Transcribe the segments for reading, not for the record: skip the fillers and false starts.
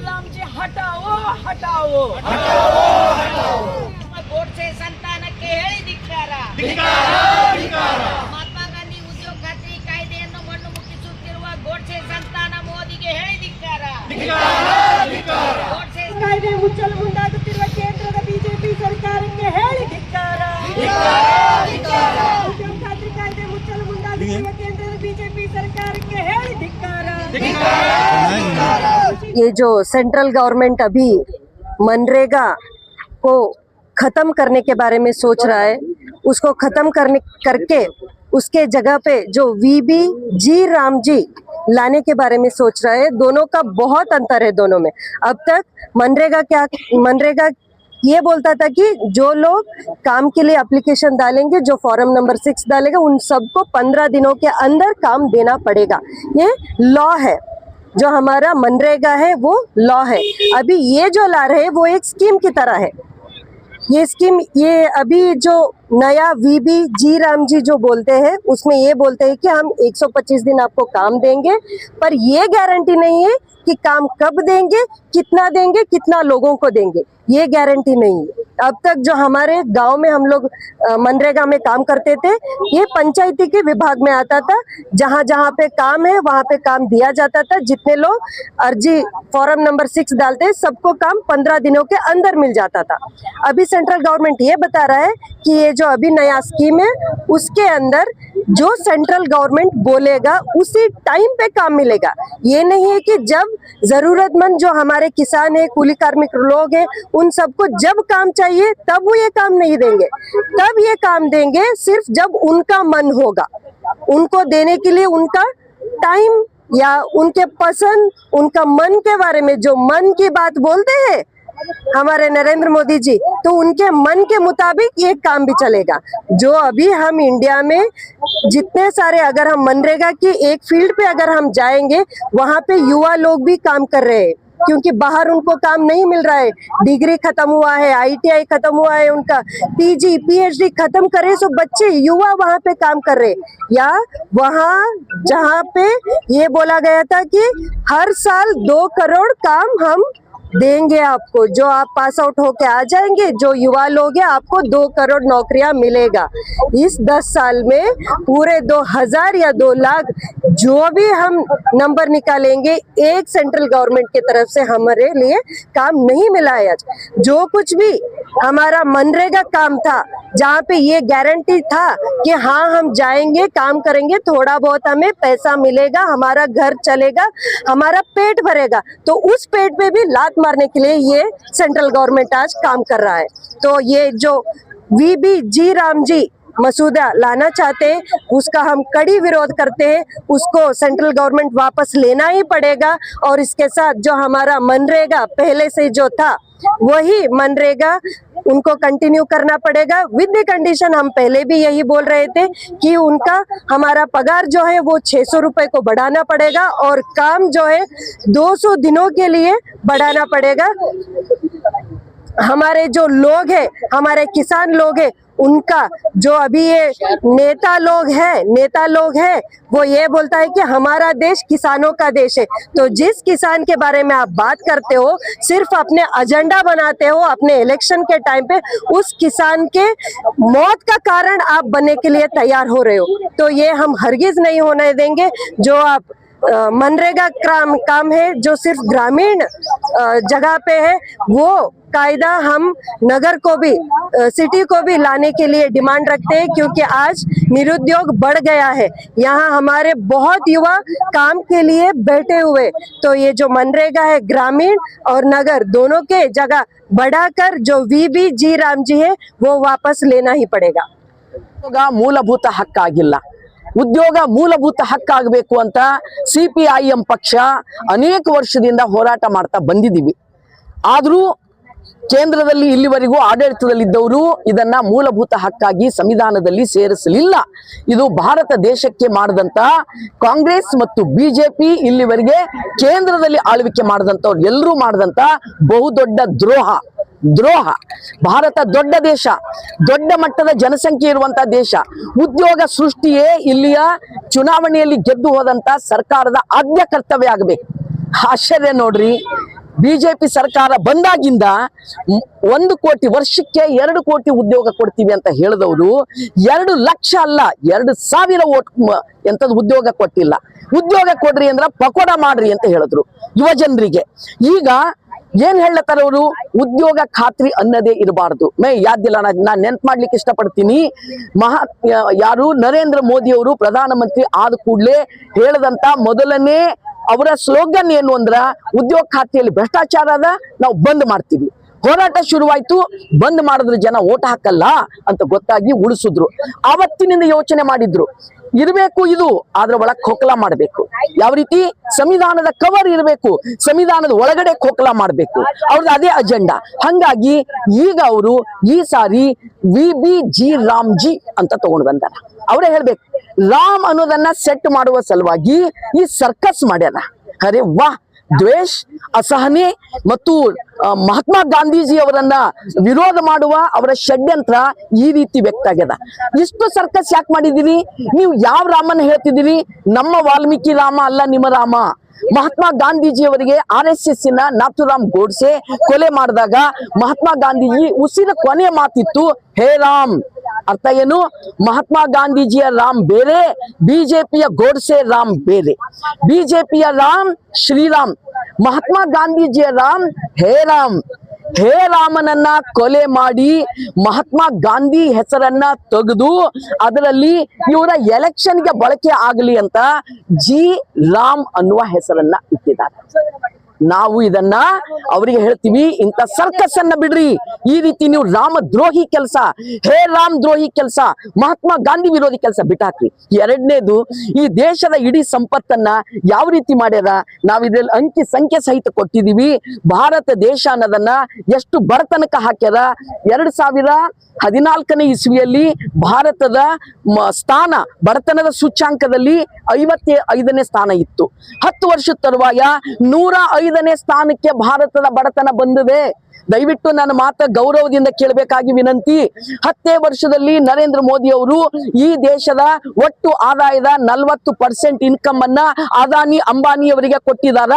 राम जी हटाओ हटाओ ಗೋಡ್ಸೆ ಸಂತಾನಕ್ಕೆ ಹೇಳಿ ಧಿಕ್ಕಾರ. ಮಹಾತ್ಮ ಗಾಂಧಿ ಉದ್ಯೋಗ ಖಾತ್ರಿ ಕಾಯ್ದೆಯನ್ನು ಮಣ್ಣು ಮುಕ್ಕಿಸುತ್ತಿರುವ ಗೋಡ್ಸೆ ಸಂತಾನ ಮೋದಿಗೆ ಹೇಳಿ ಧಿಕ್ಕಾರ. ಗೋಡ್ಸೆ ಕಾಯ್ದೆ ಮುಚ್ಚಲು ಮುಂದಾಗುತ್ತಿರುವ ಕೇಂದ್ರದ ಬಿಜೆಪಿ ಸರ್ಕಾರಕ್ಕೆ ಹೇಳಿ ಧಿಕ್ಕಾರ. ಉದ್ಯೋಗ ಖಾತ್ರಿ ಕಾಯ್ದೆ ಮುಚ್ಚಲು ಮುಂದಾಗುತ್ತಿರುವ ಕೇಂದ್ರದ ಬಿಜೆಪಿ ಸರ್ಕಾರಕ್ಕೆ ಹೇಳಿ ಧಿಕ್ಕಾರ. ये जो सेंट्रल गवर्नमेंट अभी मनरेगा को खत्म करने के बारे में सोच रहा है, उसको खत्म करके उसके जगह पे जो वीबी जी राम जी लाने के बारे में सोच रहा है। दोनों का बहुत अंतर है दोनों में। अब तक मनरेगा ये बोलता था कि जो लोग काम के लिए एप्लीकेशन डालेंगे, जो फॉर्म नंबर 6 डालेगा, उन सबको 15 दिनों के अंदर काम देना पड़ेगा। ये लॉ है। जो हमारा मनरेगा है वो लॉ है। अभी ये जो ला रहे हैं वो एक स्कीम की तरह है। ये स्कीम, ये अभी जो नया वीबी जी राम जी जो बोलते हैं उसमें ये बोलते हैं कि हम 125 दिन आपको काम देंगे, पर ये गारंटी नहीं है कि काम कब देंगे, कितना लोगों को देंगे, ये गारंटी नहीं है। अब तक जो हमारे गांव में हम लोग मनरेगा में काम करते थे, ये पंचायती के विभाग में आता था। जहां जहां पे काम है वहां पे काम दिया जाता था। जितने लोग अर्जी फॉर्म नंबर 6 डालते सबको काम 15 दिनों के अंदर मिल जाता था। अभी सेंट्रल गवर्नमेंट ये बता रहा है कि ये जो अभी नया स्कीम है उसके अंदर जो सेंट्रल गवर्नमेंट बोलेगा उसी टाइम पे काम मिलेगा। ये नहीं है कि जब जरूरतमंद जो हमारे किसान है, कूली कार्मिक लोग हैं, उन सबको जब काम चाहिए तब वो ये काम नहीं देंगे। तब ये काम देंगे सिर्फ जब उनका मन होगा। उनको देने के लिए उनका टाइम या उनके पसंद, उनका मन के बारे में जो मन की बात बोलते हैं हमारे नरेंद्र मोदी जी, तो उनके मन के मुताबिक ये काम भी चलेगा। जो अभी हम इंडिया में जितने सारे, अगर हम मनरेगा की एक फील्ड पे अगर हम जाएंगे वहां पे युवा लोग भी काम कर रहे हैं, क्योंकि बाहर उनको काम नहीं मिल रहा है। डिग्री खत्म हुआ है, ITI खत्म हुआ है, उनका PG PhD खत्म करे, सो बच्चे युवा वहां पे काम कर रहे। या वहां जहां पे ये बोला गया था कि हर साल 2 करोड़ काम हम देंगे आपको, जो आप पास आउट होके आ जाएंगे, जो युवा लोग हैं, आपको 2 करोड़ नौकरियां मिलेगा। इस 10 साल में पूरे 2000 या 2 लाख जो भी हम नंबर निकालेंगे, एक सेंट्रल गवर्नमेंट की तरफ से हमारे लिए काम नहीं मिला है। आज जो कुछ भी हमारा मनरेगा काम था, जहाँ पे ये गारंटी था कि हाँ हम जाएंगे, काम करेंगे, थोड़ा बहुत हमें पैसा मिलेगा, हमारा घर चलेगा, हमारा पेट भरेगा, तो उस पेट पे भी लात मारने के लिए ये सेंट्रल गवर्नमेंट आज काम कर रहा है। तो ये जो वीबी जी राम जी मसूदा लाना चाहते हैं उसका हम कड़ी विरोध करते हैं। उसको सेंट्रल गवर्नमेंट वापस लेना ही पड़ेगा। और इसके साथ जो हमारा मनरेगा पहले से जो था वही मनरेगा उनको कंटिन्यू करना पड़ेगा, विद द कंडीशन। हम पहले भी यही बोल रहे थे कि उनका हमारा पगार जो है वो 600 रुपए को बढ़ाना पड़ेगा और काम जो है 200 दिनों के लिए बढ़ाना पड़ेगा। हमारे जो लोग हैं, हमारे किसान लोग हैं, उनका जो अभी ये नेता लोग हैं वो ये बोलता है कि हमारा देश किसानों का देश है। तो जिस किसान के बारे में आप बात करते हो, सिर्फ अपने एजेंडा बनाते हो, अपने इलेक्शन के टाइम पे उस किसान के मौत का कारण आप बनने के लिए तैयार हो रहे हो। तो ये हम हरगिज नहीं होने देंगे। जो आप मनरेगा काम है जो सिर्फ ग्रामीण जगह पे है, वो कायदा हम नगर को भी, सिटी को भी लाने के लिए डिमांड रखते हैं, क्योंकि आज निरुद्योग बढ़ गया है। यहाँ हमारे बहुत युवा काम के लिए बैठे हुए। तो ये जो मनरेगा है ग्रामीण और नगर दोनों के जगह बढ़ाकर जो वीबी जी राम जी है वो वापस लेना ही पड़ेगा। ಮೂಲಭೂತ ಹಕ್ಕಾಗಿಲ್ಲ, ಉದ್ಯೋಗ ಮೂಲಭೂತ ಹಕ್ಕಾಗಬೇಕು ಅಂತ CPIM ಪಕ್ಷ ಅನೇಕ ವರ್ಷದಿಂದ ಹೋರಾಟ ಮಾಡ್ತಾ ಬಂದಿದ್ದೀವಿ. ಆದರೂ ಕೇಂದ್ರದಲ್ಲಿ ಇಲ್ಲಿವರೆಗೂ ಆಡಳಿತದಲ್ಲಿದ್ದವರು ಇದನ್ನ ಮೂಲಭೂತ ಹಕ್ಕಾಗಿ ಸಂವಿಧಾನದಲ್ಲಿ ಸೇರಿಸಲಿಲ್ಲ. ಇದು ಭಾರತ ದೇಶಕ್ಕೆ ಮಾಡಿದಂತ ಕಾಂಗ್ರೆಸ್ ಮತ್ತು ಬಿಜೆಪಿ ಇಲ್ಲಿವರೆಗೆ ಕೇಂದ್ರದಲ್ಲಿ ಆಳ್ವಿಕೆ ಮಾಡಿದಂತವ್ರು ಎಲ್ಲರೂ ಮಾಡಿದಂತ ಬಹುದೊಡ್ಡ ದ್ರೋಹ. ಭಾರತ ದೊಡ್ಡ ದೇಶ, ದೊಡ್ಡ ಮಟ್ಟದ ಜನಸಂಖ್ಯೆ ಇರುವಂತ ದೇಶ. ಉದ್ಯೋಗ ಸೃಷ್ಟಿಯೇ ಇಲ್ಲಿಯ ಚುನಾವಣೆಯಲ್ಲಿ ಗೆದ್ದು ಹೋದಂತ ಸರ್ಕಾರದ ಆದ್ಯ ಕರ್ತವ್ಯ ಆಗಬೇಕು. ಆಶ್ಚರ್ಯ ನೋಡ್ರಿ, ಬಿಜೆಪಿ ಸರ್ಕಾರ ಬಂದಾಗಿಂದ 1 ಕೋಟಿ ವರ್ಷಕ್ಕೆ 2 ಕೋಟಿ ಉದ್ಯೋಗ ಕೊಡ್ತೀವಿ ಅಂತ ಹೇಳಿದವರು 2 ಲಕ್ಷ ಅಲ್ಲ 2,000 ಎಂತದ್ದು ಉದ್ಯೋಗ ಕೊಟ್ಟಿಲ್ಲ. ಉದ್ಯೋಗ ಕೊಡ್ರಿ ಅಂದ್ರ ಪಕೋಡ ಮಾಡ್ರಿ ಅಂತ ಹೇಳಿದ್ರು ಯುವ ಜನರಿಗೆ. ಈಗ ಏನ್ ಹೇಳತ್ತಾರ ಅವರು, ಉದ್ಯೋಗ ಖಾತ್ರಿ ಅನ್ನೋದೇ ಇರಬಾರ್ದು. ಯಾದಿಲ್ಲ, ನಾನು ನೆನ್ಪು ಮಾಡ್ಲಿಕ್ಕೆ ಇಷ್ಟಪಡ್ತೀನಿ. ಯಾರು ನರೇಂದ್ರ ಮೋದಿ ಅವರು ಪ್ರಧಾನಮಂತ್ರಿ ಆದ ಕೂಡಲೇ ಹೇಳದಂತ ಮೊದಲನೇ ಅವರ ಸ್ಲೋಗನ್ ಏನು ಅಂದ್ರ, ಉದ್ಯೋಗ ಖಾತ್ರಿಯಲ್ಲಿ ಭ್ರಷ್ಟಾಚಾರ ಅದ, ನಾವು ಬಂದ್ ಮಾಡ್ತೀವಿ. ಹೋರಾಟ ಶುರುವಾಯ್ತು, ಬಂದ್ ಮಾಡಿದ್ರು ಜನ ಓಟ್ ಹಾಕಲ್ಲ ಅಂತ ಗೊತ್ತಾಗಿ ಉಳಿಸಿದ್ರು. ಆವತ್ತಿನಿಂದ ಯೋಚನೆ ಮಾಡಿದ್ರು, ಇರಬೇಕು ಇದು, ಆದ್ರ ಒಳಗ್ ಖೋಖಲ ಮಾಡಬೇಕು. ಯಾವ ರೀತಿ ಸಂವಿಧಾನದ ಕವರ್ ಇರಬೇಕು, ಸಂವಿಧಾನದ ಒಳಗಡೆ ಖೋಖಲ ಮಾಡಬೇಕು, ಅವ್ರದ್ದು ಅದೇ ಅಜೆಂಡಾ. ಹಂಗಾಗಿ ಈಗ ಅವರು ಈ ಸಾರಿ VBG ರಾಮ್ಜಿ ಅಂತ ತಗೊಂಡು ಬಂದಾರ. ಅವರೇ ಹೇಳ್ಬೇಕು, ರಾಮ್ ಅನ್ನೋದನ್ನ ಸೆಟ್ ಮಾಡುವ ಸಲುವಾಗಿ ಈ ಸರ್ಕಸ್ ಮಾಡ್ಯಾರ. ಅರೆ ವಾ, ದ್ವೇಷ, ಅಸಹನೆ ಮತ್ತು ಮಹಾತ್ಮ ಗಾಂಧೀಜಿ ಅವರನ್ನ ವಿರೋಧ ಮಾಡುವ ಅವರ ಷಡ್ಯಂತ್ರ ಈ ರೀತಿ ವ್ಯಕ್ತ ಆಗ್ಯದ. ಇಷ್ಟು ಸರ್ಕಸ್ ಯಾಕೆ ಮಾಡಿದಿರಿ ನೀವು? ಯಾವ ರಾಮನ ಹೇಳ್ತಿದ್ದೀರಿ? ನಮ್ಮ ವಾಲ್ಮೀಕಿ ರಾಮ ಅಲ್ಲ ನಿಮ್ಮ ರಾಮ. ಮಹಾತ್ಮ ಗಾಂಧೀಜಿ ಅವರಿಗೆ RSS ನ ನಾಥುರಾಮ್ ಗೋಡ್ಸೆ ಕೊಲೆ ಮಾಡಿದಾಗ ಮಹಾತ್ಮ ಗಾಂಧೀಜಿ ಉಸಿರ ಕೊನೆ ಮಾತಿತ್ತು, ಹೇ ರಾಮ್. ಅರ್ಥ ಏನು? ಮಹಾತ್ಮ ಗಾಂಧೀಜಿಯ ರಾಮ್ ಬೇರೆ, ಬಿಜೆಪಿಯ ಗೋಡ್ಸೆ ರಾಮ್ ಬೇರೆ. ಬಿಜೆಪಿಯ ರಾಮ್ ಶ್ರೀರಾಮ್, ಮಹಾತ್ಮ ಗಾಂಧೀಜಿಯ ರಾಮ್ ಹೇ ರಾಮ್. ಹೇ ರಾಮನನ್ನ ಕೊಲೆ ಮಾಡಿ ಮಹಾತ್ಮ ಗಾಂಧಿ ಹೆಸರನ್ನ ತೆಗೆದು ಅದರಲ್ಲಿ ಇವರ ಎಲೆಕ್ಷನ್ಗೆ ಬಳಕೆ ಆಗಲಿ ಅಂತ ಜಿ ರಾಮ್ ಅನ್ನುವ ಹೆಸರನ್ನ ಇಟ್ಟಿದ್ದಾರೆ. ನಾವು ಇದನ್ನ ಅವರಿಗೆ ಹೇಳ್ತೀವಿ, ಇಂಥ ಸರ್ಕಸ್ ಅನ್ನ ಬಿಡ್ರಿ. ಈ ರೀತಿ ನೀವು ರಾಮ ದ್ರೋಹಿ ಕೆಲಸ, ಹೇ ರಾಮ್ ದ್ರೋಹಿ ಕೆಲಸ, ಮಹಾತ್ಮ ಗಾಂಧಿ ವಿರೋಧಿ ಕೆಲಸ ಬಿಟ್ಟಾಕ್ರಿ. ಎರಡನೇದು, ಈ ದೇಶದ ಇಡೀ ಸಂಪತ್ತನ್ನ ಯಾವ ರೀತಿ ಮಾಡ್ಯಾರ, ನಾವ್ ಇದ್ರಲ್ಲಿ ಅಂಕಿ ಸಂಖ್ಯೆ ಸಹಿತ ಕೊಟ್ಟಿದೀವಿ. ಭಾರತ ದೇಶ ಅನ್ನೋದನ್ನ ಎಷ್ಟು ಬಡತನಕ ಹಾಕ್ಯಾರ. 2014ನೇ ಇಸ್ವಿಯಲ್ಲಿ ಭಾರತದ ಸ್ಥಾನ ಬಡತನದ ಸೂಚ್ಯಾಂಕದಲ್ಲಿ 55ನೇ ಸ್ಥಾನ ಇತ್ತು. 10 ವರ್ಷದ ತರುವಾಯ 105ನೇ ಸ್ಥಾನಕ್ಕೆ ಭಾರತದ ಬಡತನ ಬಂದಿದೆ. ದಯವಿಟ್ಟು ನನ್ನ ಮಾತ ಗೌರವದಿಂದ ಕೇಳಬೇಕಾಗಿ ವಿನಂತಿ. 10 ವರ್ಷದಲ್ಲಿ ನರೇಂದ್ರ ಮೋದಿ ಅವರು ಈ ದೇಶದ ಒಟ್ಟು ಆದಾಯದ 40% ಇನ್ಕಮ್ ಅನ್ನ ಅದಾನಿ ಅಂಬಾನಿ ಅವರಿಗೆ ಕೊಟ್ಟಿದಾರ.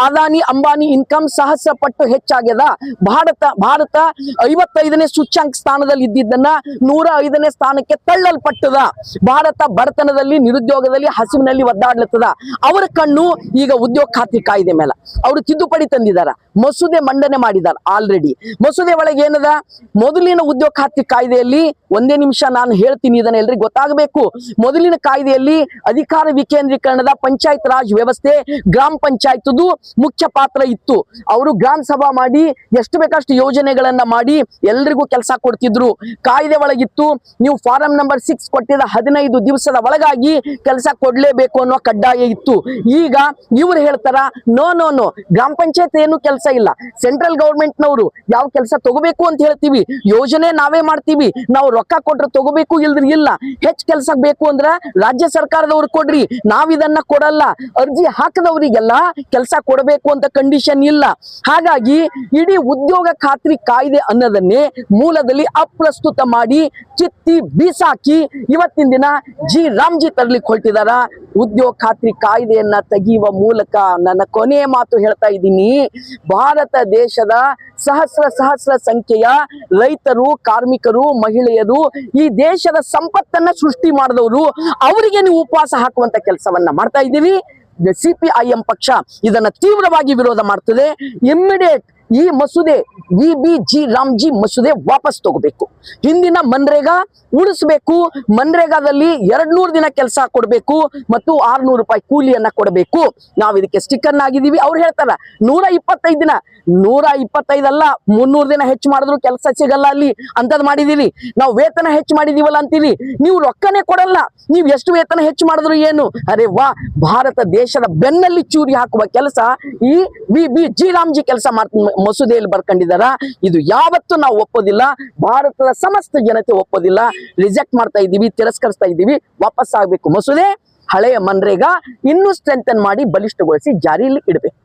ಅದಾನಿ ಅಂಬಾನಿ ಇನ್ಕಮ್ ಸಹಸ್ರ ಪಟ್ಟು ಹೆಚ್ಚಾಗ್ಯದ. ಭಾರತ 55ನೇ ಸೂಚ್ಯಾಂಕ ಸ್ಥಾನದಲ್ಲಿ ಇದ್ದಿದ್ದನ್ನ 105ನೇ ಸ್ಥಾನಕ್ಕೆ ತಳ್ಳಲ್ಪಟ್ಟದ. ಭಾರತ ಬಡತನದಲ್ಲಿ, ನಿರುದ್ಯೋಗದಲ್ಲಿ, ಹಸಿವಿನಲ್ಲಿ ಒದ್ದಾಡ್ಲತ್ತದ. ಅವರ ಕಣ್ಣು ಈಗ ಉದ್ಯೋಗ ಖಾತ್ರಿ ಕಾಯ್ದೆ ಮೇಲೆ ಅವರು ತಿದ್ದುಪಡಿ ತಂದಿದಾರ, ಮಸೂದೆ ಮಂಡನೆ ಮಾಡಿದಾರ. ಆಲ್ರೆಡಿ ಮಸೂದೆ ಒಳಗೆ ಏನದ, ಮೊದಲಿನ ಉದ್ಯೋಗ ಖಾತ್ರಿ ಕಾಯ್ದೆಯಲ್ಲಿ, ಒಂದೇ ನಿಮಿಷ ನಾನು ಹೇಳ್ತೀನಿ, ಇದನ್ನ ಎಲ್ರಿಗೂ ಗೊತ್ತಾಗಬೇಕು. ಮೊದಲಿನ ಕಾಯ್ದೆಯಲ್ಲಿ ಅಧಿಕಾರ ವಿಕೇಂದ್ರೀಕರಣದ ಪಂಚಾಯತ್ ರಾಜ್ ವ್ಯವಸ್ಥೆ, ಗ್ರಾಮ ಪಂಚಾಯತ್ದು ಮುಖ್ಯ ಪಾತ್ರ ಇತ್ತು. ಅವರು ಗ್ರಾಮ ಸಭಾ ಮಾಡಿ ಎಷ್ಟು ಬೇಕಷ್ಟು ಯೋಜನೆಗಳನ್ನ ಮಾಡಿ ಎಲ್ರಿಗೂ ಕೆಲಸ ಕೊಡ್ತಿದ್ರು. ಕಾಯ್ದೆ ಒಳಗಿತ್ತು, ನೀವು ಫಾರಂ ನಂಬರ್ 6 ಕೊಟ್ಟಿದ 15 ದಿವಸದ ಒಳಗಾಗಿ ಕೆಲಸ ಕೊಡ್ಲೇಬೇಕು ಅನ್ನೋ ಕಡ್ಡಾಯ ಇತ್ತು. ಈಗ ಇವ್ರು ಹೇಳ್ತಾರ, ನೋ ನೋ ನೋ, ಗ್ರಾಮ ಪಂಚಾಯತ್ ಏನು ಕೆಲಸ ಇಲ್ಲ, ಸೆಂಟ್ರಲ್ ಗವರ್ಮೆಂಟ್ ನವರು ಯಾವ ಕೆಲಸ ತಗೋಬೇಕು ಅಂತ ಹೇಳ್ತೀವಿ, ಯೋಜನೆ ನಾವೇ ಮಾಡ್ತೀವಿ, ನಾವು ರೊಕ್ಕ ಕೊಟ್ರೆ ತಗೋಬೇಕು, ಇಲ್ದ್ರ ಇಲ್ಲ. ಹೆಚ್ಚು ಕೆಲಸ ಬೇಕು ಅಂದ್ರ ರಾಜ್ಯ ಸರ್ಕಾರದವ್ರು ಕೊಡ್ರಿ, ನಾವಿದನ್ನ ಕೊಡಲ್ಲ. ಅರ್ಜಿ ಹಾಕದವರಿಗೆಲ್ಲ ಕೆಲಸ ಕೊಡಬೇಕು ಅಂತ ಕಂಡೀಷನ್ ಇಲ್ಲ. ಹಾಗಾಗಿ ಇಡೀ ಉದ್ಯೋಗ ಖಾತ್ರಿ ಕಾಯ್ದೆ ಅನ್ನೋದನ್ನೇ ಮೂಲದಲ್ಲಿ ಅಪ್ರಸ್ತುತ ಮಾಡಿ ಕಿತ್ತಿ ಬೀಸಾಕಿ ಇವತ್ತಿನ ದಿನ ಜಿ ರಾಮ್ಜಿ ತರ್ಲಿಕ್ಕೆ ಹೊರಟಿದಾರ. ಉದ್ಯೋಗ ಖಾತ್ರಿ ಕಾಯ್ದೆಯನ್ನ ತೆಗೆಯುವ ಮೂಲಕ ನನ್ನ ಕೊನೆಯ ಮಾತು ಹೇಳ್ತಾ ಇದ್ದೀನಿ, ಭಾರತ ದೇಶದ ಸಹಸ್ರ ಸಂಖ್ಯೆಯ ರೈತರು, ಕಾರ್ಮಿಕರು, ಮಹಿಳೆಯರು, ಈ ದೇಶದ ಸಂಪತ್ತನ್ನ ಸೃಷ್ಟಿ ಮಾಡಿದವರು, ಅವರಿಗೆ ನೀವು ಉಪವಾಸ ಹಾಕುವಂತ ಕೆಲಸವನ್ನ ಮಾಡ್ತಾ ಇದ್ದೀರಿ. CPIM ಪಕ್ಷ ಇದನ್ನ ತೀವ್ರವಾಗಿ ವಿರೋಧ ಮಾಡ್ತದೆ. ಇಮ್ಮಿಡಿಯೇಟ್ ಈ ಮಸೂದೆ VBG ರಾಮ್ಜಿ ಮಸೂದೆ ವಾಪಸ್ ತಗೋಬೇಕು. ಹಿಂದಿನ ಮನ್ರೇಗಾ ಉಳಿಸಬೇಕು. ಮನ್ರೇಗಾದಲ್ಲಿ 200 ದಿನ ಕೆಲಸ ಕೊಡಬೇಕು ಮತ್ತು 600 ರೂಪಾಯಿ ಕೂಲಿಯನ್ನ ಕೊಡಬೇಕು. ನಾವು ಇದಕ್ಕೆ ಸ್ಟಿಕ್ಕರ್ ಆಗಿದ್ದೀವಿ. ಅವ್ರು ಹೇಳ್ತಾರ 125 ದಿನ, 125 ಅಲ್ಲ 300 ದಿನ ಹೆಚ್ಚು ಮಾಡಿದ್ರು ಕೆಲಸ ಸಿಗಲ್ಲ ಅಲ್ಲಿ ಅಂತದ್ ಮಾಡಿದೀವಿ. ನಾವು ವೇತನ ಹೆಚ್ಚು ಮಾಡಿದೀವಲ್ಲ ಅಂತೀವಿ, ನೀವು ರೊಕ್ಕನೇ ಕೊಡಲ್ಲ. ನೀವು ಎಷ್ಟು ವೇತನ ಹೆಚ್ಚು ಮಾಡಿದ್ರು ಏನು? ಅರೆ ವಾ, ಭಾರತ ದೇಶದ ಬೆನ್ನಲ್ಲಿ ಚೂರಿ ಹಾಕುವ ಕೆಲಸ ಈ VBG ರಾಮ್ಜಿ ಕೆಲಸ ಮಸೂದೆಯಲ್ಲಿ ಬರ್ಕೊಂಡಿದಾರ. ಇದು ಯಾವತ್ತೂ ನಾವು ಒಪ್ಪೋದಿಲ್ಲ, ಭಾರತದ ಸಮಸ್ತ ಜನತೆ ಒಪ್ಪೋದಿಲ್ಲ. ರಿಜೆಕ್ಟ್ ಮಾಡ್ತಾ ಇದ್ದೀವಿ, ತಿರಸ್ಕರಿಸ್ತಾ ಇದ್ದೀವಿ. ವಾಪಸ್ ಆಗ್ಬೇಕು ಮಸೂದೆ. ಹಳೆಯ ಮನ್ರೇಗಾ ಇನ್ನೂ ಸ್ಟ್ರೆಂಥನ್ ಮಾಡಿ ಬಲಿಷ್ಠಗೊಳಿಸಿ ಜಾರಿಯಲ್ಲಿ ಇಡಬೇಕು.